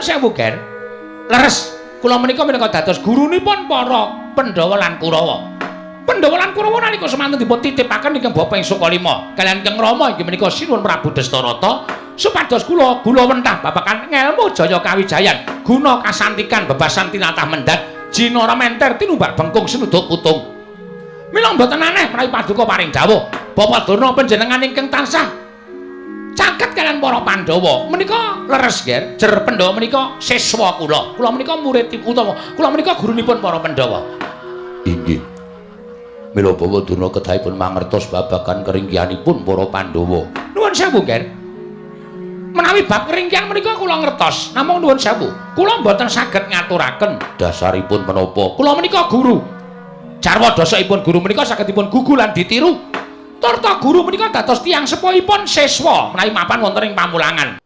sewu, Ger. Leres, kula menika dados gurunipun para Pandhawa lan Kurawa. Pandhawa lan Kurawa nalika semanten dipun titipaken ingkang Bapak ing Sukalima kaliyan Kang Rama inggih menika sinuwun Prabu Dastarata supados kula wentah babagan ngelmu jaya kawijayan guna kasantikan bebasan tinatah mendat jinara menter tinumbar bengkung sinuduk putung. Mila mboten aneh menawi paduka paring dawuh Bapak Durna panjenengan ingkang tansah caket kalian para Pandhawa menika leres Ger jer Pandhawa menika siswa kula menika murid utawa kula menika gurunipun para Pandhawa. Inggih mila Bapak Durna kedahipun mangertos babagan keringkihanipun para Pandhawa. Nuwun sewu Ger menawi bab keringkihan menika kula ngertos namung nuwun sewu kula mboten saged ngaturaken dasaripun menapa kula menika guru jarwa dosaipun guru menika saged dipun gugu lan ditiru. Tarta guru menika dados tiyang sepuhipun siswa menawi mapan wonten ing pamulangan.